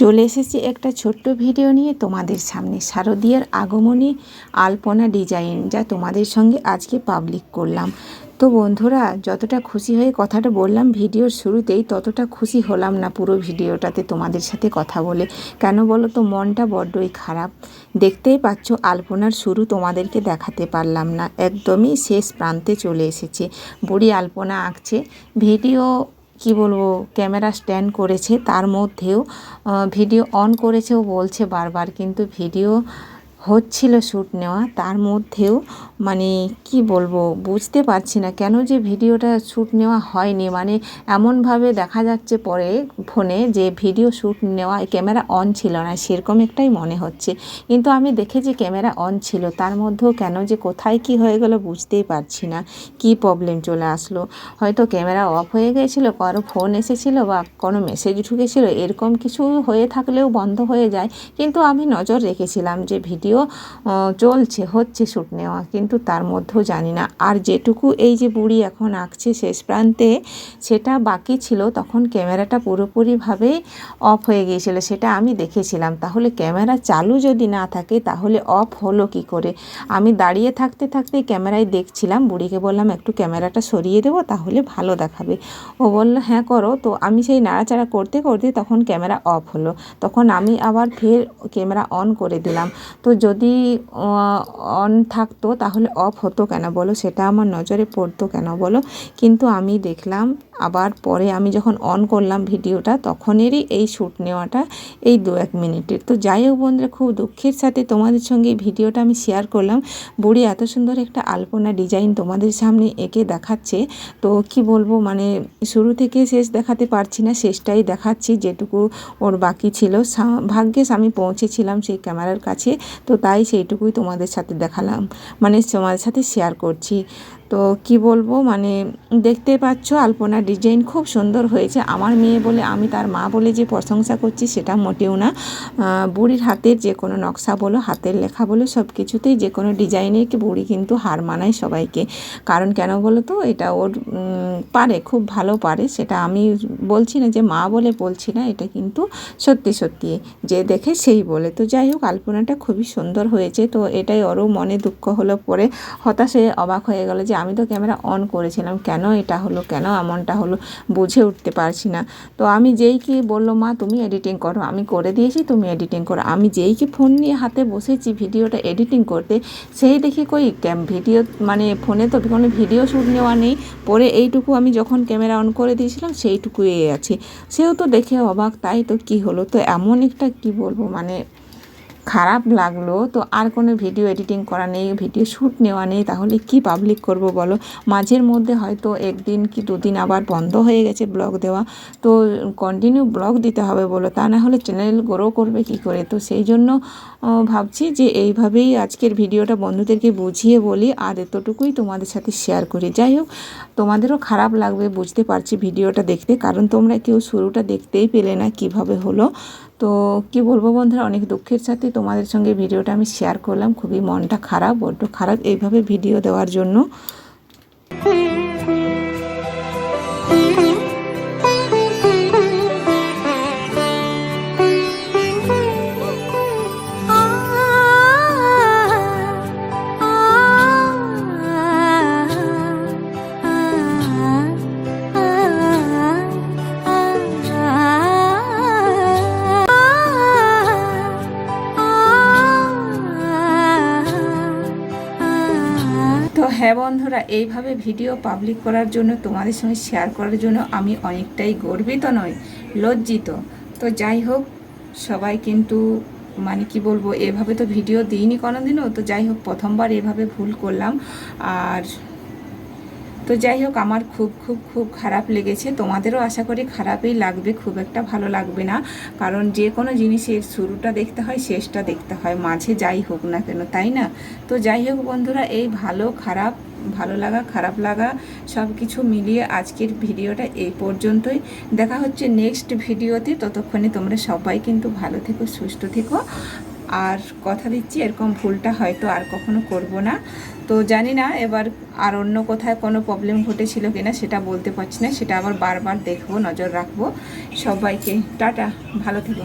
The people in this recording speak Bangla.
চলে এসেছি একটা ছোট্ট ভিডিও নিয়ে তোমাদের সামনে, শারদীয়ার আগমনী আলপনা ডিজাইন, যা তোমাদের সঙ্গে আজকে পাবলিক করলাম। তো বন্ধুরা, যতটা খুশি হয়ে কথাটা বললাম ভিডিওর শুরুতেই, ততটা খুশি হলাম না পুরো ভিডিওটাতে তোমাদের সাথে কথা বলে। কেন বলো তো, মনটা বড্ডই খারাপ। দেখতেই পাচ্ছ আলপনার শুরু তোমাদেরকে দেখাতে পারলাম না, একদমই শেষ প্রান্তে চলে এসেছে। বুড়ি আলপনা আঁকছে, ভিডিও কি বলবো, ক্যামেরা স্ট্যান্ড করেছে, তার মধ্যেও ভিডিও অন করেছেও বলছে বারবার, কিন্তু ভিডিও হচ্ছিল শ্যুট নেওয়া, তার মধ্যেও মানে কি বলবো বুঝতে পারছি না কেন যে ভিডিওটা শ্যুট নেওয়া হয়নি। মানে এমনভাবে দেখা যাচ্ছে পরে ফোনে যে ভিডিও শ্যুট নেওয়া, ক্যামেরা অন ছিল না, সেরকম একটাই মনে হচ্ছে। কিন্তু আমি দেখেছি ক্যামেরা অন ছিল, তার মধ্যেও কেন যে কোথায় কি হয়ে গেল বুঝতেই পারছি না, কি প্রবলেম চলে আসলো। হয়তো ক্যামেরা অফ হয়ে গিয়েছিলো, কারো ফোন এসেছিলো বা কোনো মেসেজ ঢুকেছিলো, এরকম কিছু হয়ে থাকলেও বন্ধ হয়ে যায়। কিন্তু আমি নজর রেখেছিলাম যে ভিডিও চলছে, হচ্ছে শ্যুট নেওয়া, কিন্তু তার মধ্যেও জানি না। আর যেটুকু এই যে বুড়ি এখন আঁকছে শেষ প্রান্তে, সেটা বাকি ছিল, তখন ক্যামেরাটা পুরোপুরিভাবে অফ হয়ে গিয়েছিল, সেটা আমি দেখেছিলাম। তাহলে ক্যামেরা চালু যদি না থাকে তাহলে অফ হলো কি করে? আমি দাঁড়িয়ে থাকতে থাকতে ক্যামেরায় দেখছিলাম, বুড়িকে বললাম একটু ক্যামেরাটা সরিয়ে দেবো তাহলে ভালো দেখাবে। ও বললো হ্যাঁ করো। তো আমি সেই নাড়াচাড়া করতে করতে তখন ক্যামেরা অফ হলো, তখন আমি আবার ফের ক্যামেরা অন করে দিলাম। তো যদি অন থাকতো তাহলে অফ হতো কেন বলো, সেটা আমার নজরে পড়তো কেন বলো? কিন্তু আমি দেখলাম আবার পরে আমি যখন অন করলাম ভিডিওটা, তখনেরই এই শ্যুট নেওয়াটা এই 2-1 মিনিটের। তো যাই হোক বন্ধুরা, খুব দুঃখের সাথে তোমাদের সঙ্গে এই ভিডিওটা আমি শেয়ার করলাম। বুড়ি এত সুন্দর একটা আলপনা ডিজাইন তোমাদের সামনে এঁকে দেখাচ্ছে, তো কি বলবো, মানে শুরু থেকে শেষ দেখাতে পারছি না, শেষটাই দেখাচ্ছি যেটুকু ওর বাকি ছিল। ভাগ্যেস আমি পৌঁছেছিলাম সেই ক্যামেরার কাছে, তো তাই সেইটুকুই তোমাদের সাথে দেখালাম, মানে তোমাদের সাথে শেয়ার করছি। তো কি বলবো, মানে দেখতে পাচ্ছ আলপনা ডিজাইন খুব সুন্দর হয়েছে। আমার মেয়ে বলে, আমি তার মা বলে যে প্রশংসা করছি সেটা মোটেও না। বুড়ির হাতের যে কোনো নকশা বলো, হাতের লেখা বলো, সব কিছুতেই যে কোনো ডিজাইনের বুড়ি কিন্তু হার মানায় সবাইকে। কারণ কেন বলো তো, এটা ওর পারে, খুব ভালো পারে। সেটা আমি বলছি না, যে মা বলে বলছি না, এটা কিন্তু সত্যি সত্যি যে দেখে সেই বলে। তো যাই হোক, আলপনাটা খুবই সুন্দর হয়েছে। তো এটাই ওরও মনে দুঃখ হলো, পরে হতাশে অবাক হয়ে গেল যে আমি তো ক্যামেরা অন করেছিলাম, কেন এটা হলো, কেন এমনটা হলো, বুঝে উঠতে পারছি না। তো আমি যেই কি বললো মা তুমি এডিটিং করো, আমি করে দিয়েছি তুমি এডিটিং করো, আমি যেই কি ফোন নিয়ে হাতে বসেছি ভিডিওটা এডিটিং করতে, সেই দেখি কই ভিডিও, মানে ফোনে তো কোনো ভিডিও শ্যুট নেওয়া নেই। পরে এইটুকু আমি যখন ক্যামেরা অন করে দিয়েছিলাম সেইটুকুই আছে, সেও তো দেখে অবাক, তাই তো কি হলো। তো এমন একটা কি বলবো, মানে খারাপ লাগলো। তো আর কোনো ভিডিও এডিটিং করা নেই, ভিডিও শ্যুট নেওয়া নেই, তাহলে কি পাবলিক করব বলো? মাঝের মধ্যে হয়তো 1 দিন কি 2 দিন আবার বন্ধ হয়ে গেছে ব্লগ দেওয়া, তো কন্টিনিউ ব্লগ দিতে হবে বলো, তা না হলে চ্যানেল গ্রো করবে কি করে? তো সেই জন্য ভাবছি যে এইভাবেই আজকের ভিডিওটা বন্ধুদেরকে বুঝিয়ে বলি, আর এতটুকুই তোমাদের সাথে শেয়ার করি। যাই হোক, তোমাদেরও খারাপ লাগবে বুঝতে পারছি ভিডিওটা দেখতে, কারণ তোমরা কেউ শুরুটা দেখতেই পেলে না কিভাবে হলো। তো কি বলবো বন্ধুরা, অনেক দুঃখের সাথে তোমাদের সঙ্গে ভিডিওটা আমি শেয়ার করলাম। খুবই মনটা খারাপ, বড্ড খারাপ এইভাবে ভিডিও দেওয়ার জন্য। তো হ্যাঁ বন্ধুরা, এইভাবে ভিডিও পাবলিক করার জন্য, তোমাদের সঙ্গে শেয়ার করার জন্য আমি অনেকটাই গর্বিত নই, লজ্জিত। তো যাই হোক, সবাই কিন্তু মানে কি বলবো, এভাবে তো ভিডিও দিইনি কোনোদিনও। তো যাই হোক, প্রথমবার এভাবে ভুল করলাম। আর তো যাই হোক, আমার খুব খুব খুব খারাপ লেগেছে। তোমাদেরও আশা করি খারাপই লাগবে, খুব একটা ভালো লাগবে না, কারণ যে কোনো জিনিসের শুরুটা দেখতে হয়, শেষটা দেখতে হয়, মাঝে যাই হোক না কেন, তাই না? তো যাই হোক বন্ধুরা, এই ভালো খারাপ, ভালো লাগা খারাপ লাগা সব কিছু মিলিয়ে আজকের ভিডিওটা এই পর্যন্তই। দেখা হচ্ছে নেক্সট ভিডিওতে, ততক্ষণে তোমরা সবাই কিন্তু ভালো থেকো, সুস্থ থেকো। আর কথা দিচ্ছি, এরকম ভুলটা হয়তো আর কখনো করব না। তো জানি না এবার আর অন্য কোথায় কোনো প্রবলেম ঘটেছিল কিনা, সেটা বলতে পারছি না, সেটা আবার বারবার দেখবো, নজর রাখবো। সবাইকে টাটা, ভালো থেকো।